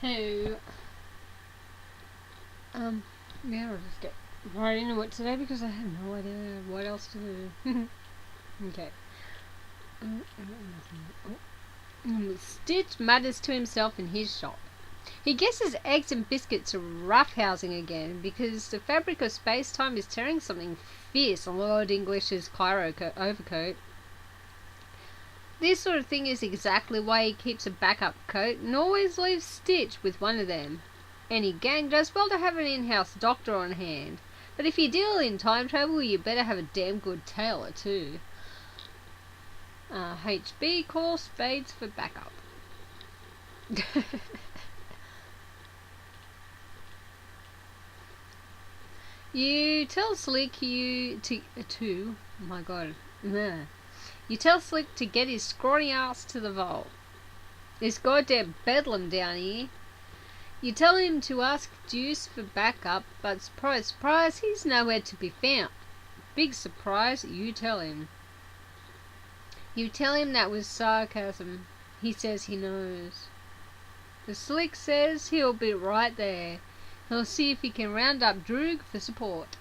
So, yeah, I'll just get right into it today because I have no idea what else to do. Okay. Stitch mutters to himself in his shop. He guesses eggs and biscuits are roughhousing again because the fabric of space-time is tearing something fierce on Lord English's Cairo overcoat. This sort of thing is exactly why he keeps a backup coat and always leaves Stitch with one of them. Any gang does well to have an in-house doctor on hand, but if you deal in time travel, you better have a damn good tailor too. HB, call Spades for backup. You tell Slick you to oh my god. You tell Slick to get his scrawny ass to the vault. There's goddamn bedlam down here. You tell him to ask Deuce for backup, but surprise, surprise, he's nowhere to be found. Big surprise, you tell him. You tell him that was sarcasm. He says he knows. The Slick says he'll be right there. He'll see if he can round up Droog for support.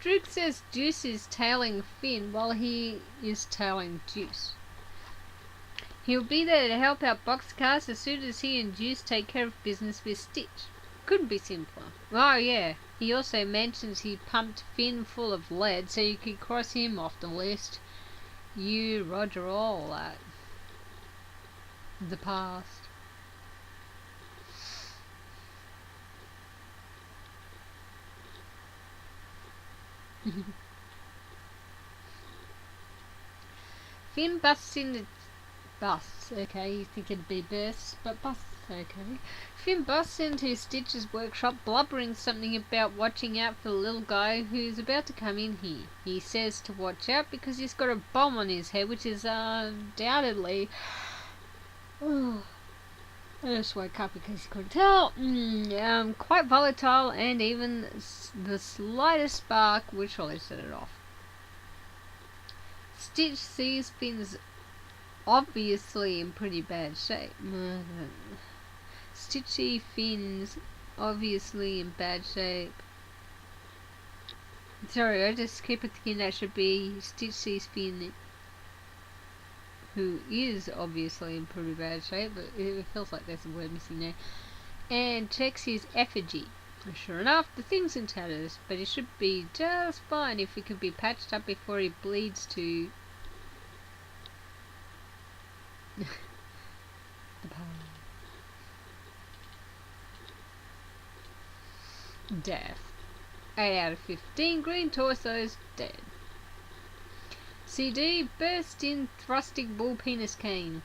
Droog says Deuce is tailing Finn while he is tailing Deuce. He'll be there to help out Boxcars as soon as he and Deuce take care of business with Stitch. Couldn't be simpler. Oh yeah, he also mentions he pumped Finn full of lead so you could cross him off the list. You roger all that. The past. Finn busts into busts, okay, you think it'd be bursts, but busts, okay. Finn busts into Stitch's workshop, blubbering something about watching out for the little guy who's about to come in here. He says to watch out because he's got a bomb on his head, which is undoubtedly... Oh, I just woke up because you couldn't tell. Quite volatile, and even the slightest spark would surely set it off. Stitch sees Finn's obviously in pretty bad shape. Stitchy Finn's obviously in bad shape. Sorry, I just keep thinking that should be Stitch sees Finn, who is obviously in pretty bad shape, but it feels like there's a word missing there. And checks his effigy. Sure enough, the thing's in tatters, but it should be just fine if it could be patched up before he bleeds to... the power. Death. 8 out of 15 green torsos dead. CD burst in thrusting bull penis cane.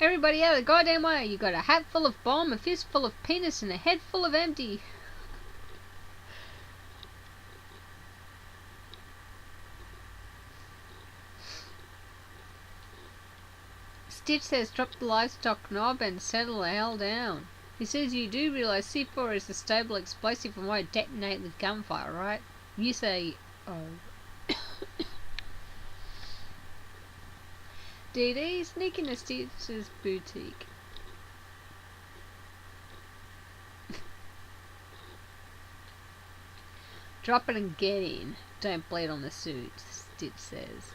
Everybody out of the goddamn way. You got a hat full of bomb, a fist full of penis, and a head full of empty. Stitch says drop the livestock knob and settle the hell down. He says you do realise C4 is a stable explosive and won't detonate with gunfire, right? You say, oh. DD, sneak into Stitch's boutique. Drop it and get in. Don't bleed on the suit, Stitch says.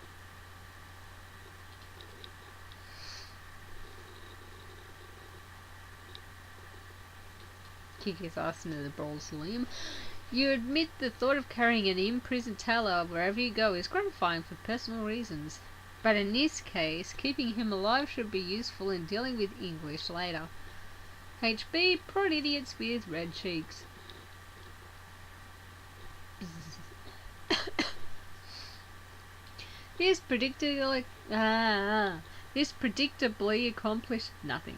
Kick his ass into the brawl's limb. You admit the thought of carrying an imprisoned tailor wherever you go is gratifying for personal reasons. But in this case, keeping him alive should be useful in dealing with English later. HB, prod idiots with red cheeks. This predictably accomplished nothing.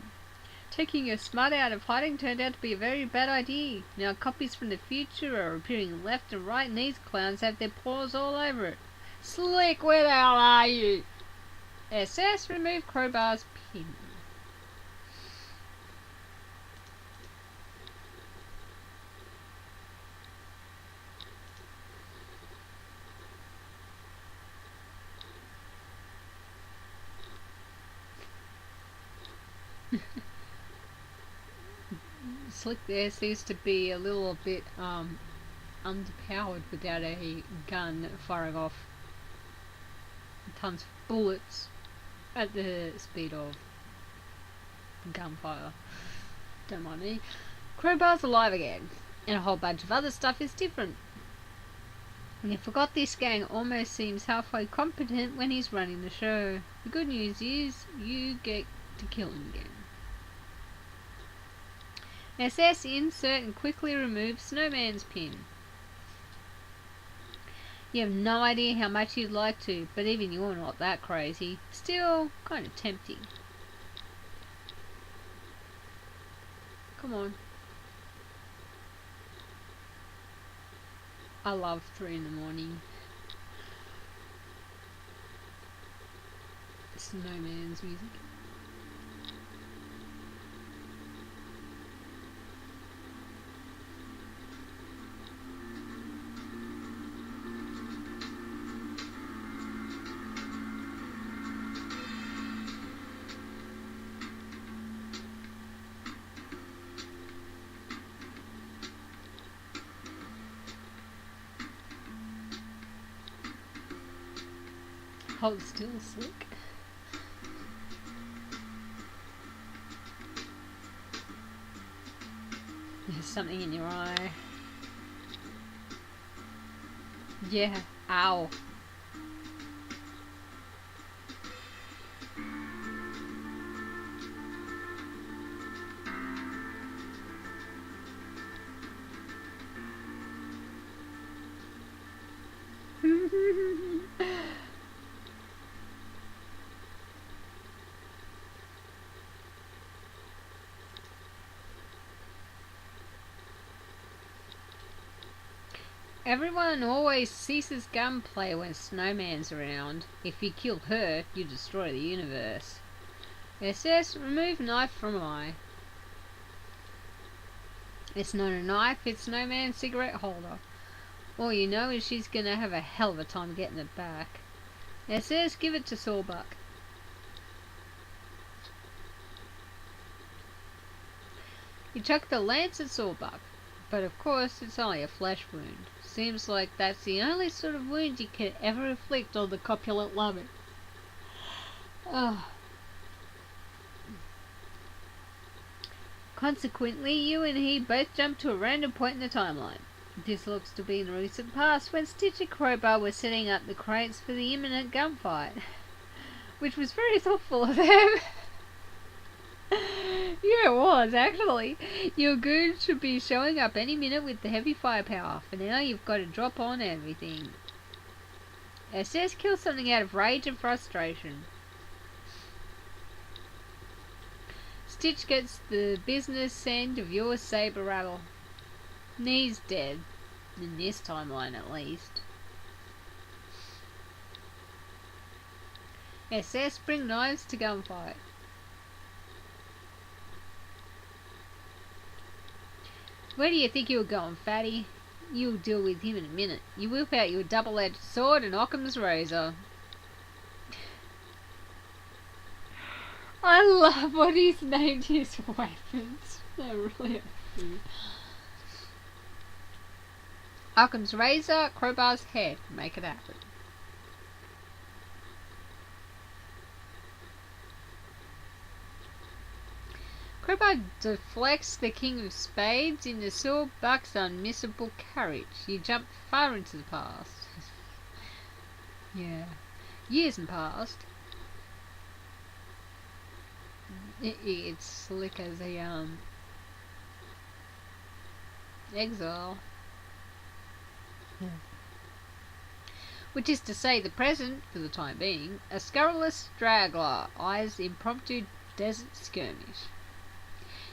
Taking your smut out of hiding turned out to be a very bad idea. Now copies from the future are appearing left and right, and these clowns have their paws all over it. Slick, where the hell are you? SS, remove crowbar's pin. Slick there seems to be a little bit underpowered without a gun firing off tons of bullets at the speed of gunfire. Don't mind me. Crowbar's alive again, and a whole bunch of other stuff is different. And you forgot this gang almost seems halfway competent when he's running the show. The good news is you get to kill him again. SS insert and quickly remove Snowman's pin. You have no idea how much you'd like to, but even you're not that crazy. Still, kind of tempting. Come on. I love 3 in the morning. Snowman's music. Hold still, Slick. There's something in your eye. Yeah, ow. Everyone always ceases gunplay when Snowman's around. If you kill her, you destroy the universe. SS, remove knife from eye. It's not a knife, it's Snowman's cigarette holder. All you know is she's gonna have a hell of a time getting it back. SS, give it to Sawbuck. You chuck the lance at Sawbuck, but of course it's only a flesh wound. Seems like that's the only sort of wound you could ever inflict on the copulent lover. Oh. Consequently, you and he both jump to a random point in the timeline. This looks to be in the recent past when Stitch and Crowbar were setting up the crates for the imminent gunfight, which was very thoughtful of them. Yeah, it was, actually. Your goon should be showing up any minute with the heavy firepower. For now, you've got to drop on everything. SS kills something out of rage and frustration. Stitch gets the business end of your saber rattle. Knee's dead. In this timeline, at least. SS, bring knives to gunfight. Where do you think you're going, fatty? You'll deal with him in a minute. You whip out your double-edged sword and Occam's razor. I love what he's named his weapons. They're really cool. Occam's razor, Crowbar's head. Make it happen. Crowbar deflects the King of Spades into Sawbuck's unmissable carriage. You jump far into the past. Yeah. Years in past. It's slick as a, exile. Yeah. Which is to say the present, for the time being, a scurrilous straggler eyes impromptu desert skirmish.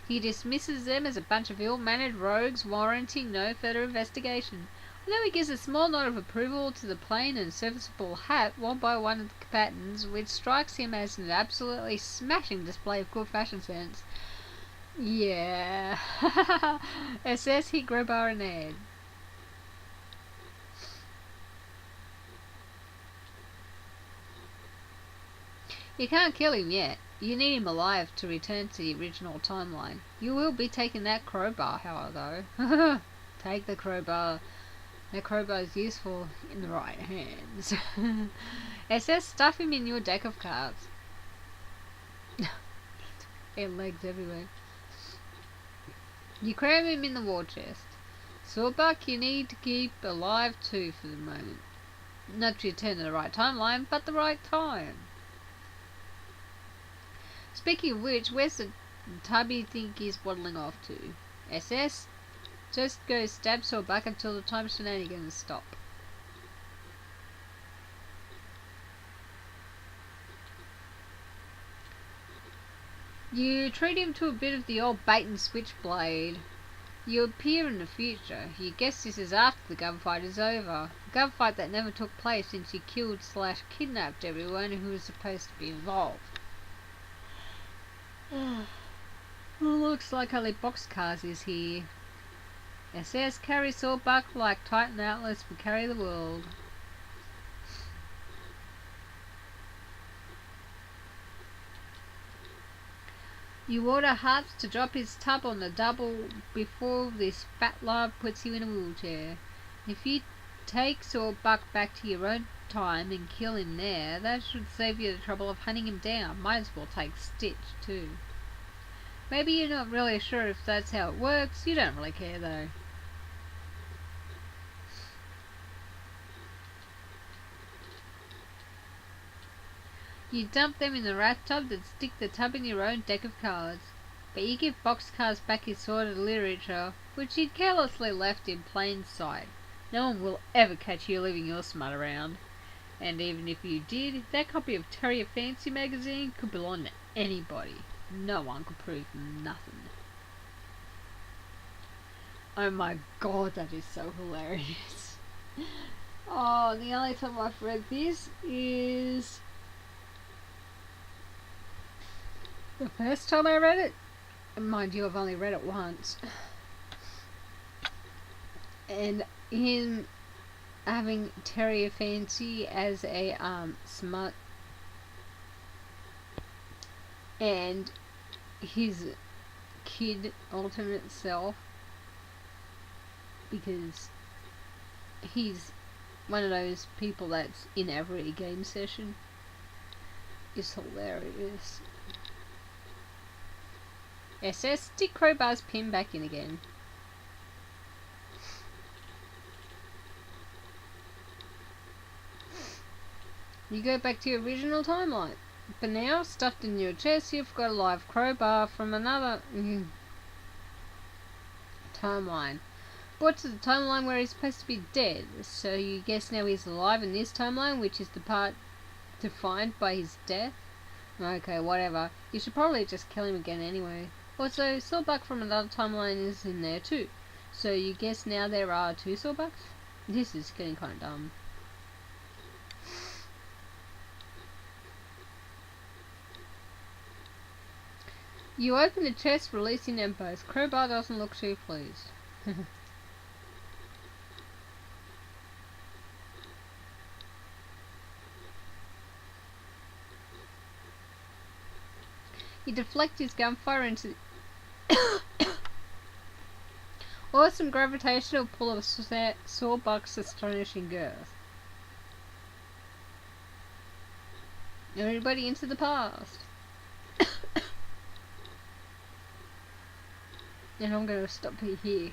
He dismisses them as a bunch of ill-mannered rogues warranting no further investigation, although he gives a small nod of approval to the plain and serviceable hat worn by one of the combatants, which strikes him as an absolutely smashing display of good fashion sense. Yeah. SS, he Crowbar and Ed. You can't kill him yet. You need him alive to return to the original timeline. You will be taking that crowbar, however, though. Take the crowbar. That crowbar is useful in the right hands. It says stuff him in your deck of cards. And legs everywhere. You cram him in the war chest. Swordbuck you need to keep alive too for the moment. Not to return to the right timeline, but the right time. Speaking of which, where's the tubby think he's waddling off to? SS? Just go stab Swordbuck until the time shenanigans stop. You treat him to a bit of the old bait and switchblade. You appear in the future. You guess this is after the gunfight is over. A gunfight that never took place since you killed/kidnapped everyone who was supposed to be involved. Looks like only Boxcars is here. SS carry Swordbuck like Titan Atlas will carry the world. You order Hearts to drop his tub on the double before this fat love puts you in a wheelchair. If you take Swordbuck back to your own time and kill him there, that should save you the trouble of hunting him down. Might as well take Stitch too. Maybe you're not really sure if that's how it works. You don't really care though. You dump them in the rat tub, then stick the tub in your own deck of cards. But you give Boxcars back his sorted literature, which he'd carelessly left in plain sight. No one will ever catch you leaving your smut around. And even if you did, that copy of Terrier Fancy magazine could belong to anybody. No one could prove nothing. Oh my god, that is so hilarious. Oh, the only time I've read this is the first time I read it. And mind you, I've only read it once. And him having Terrier Fancy as a smut, and his kid alternate self, because he's one of those people that's in every game session, is hilarious. SS, stick Crowbar's pin back in again. You go back to your original timeline. But now, stuffed in your chest, you've got a live crowbar from another timeline. Brought to the timeline where he's supposed to be dead. So you guess now he's alive in this timeline, which is the part defined by his death. Okay, whatever. You should probably just kill him again anyway. Also, Swordbuck from another timeline is in there too. So you guess now there are 2 Swordbucks? This is getting kind of dumb. You open the chest, releasing them both. Crowbar doesn't look too pleased. You deflect his gunfire into the awesome gravitational pull of Swordbuck's astonishing girth. Everybody into the past. And I'm going to stop here.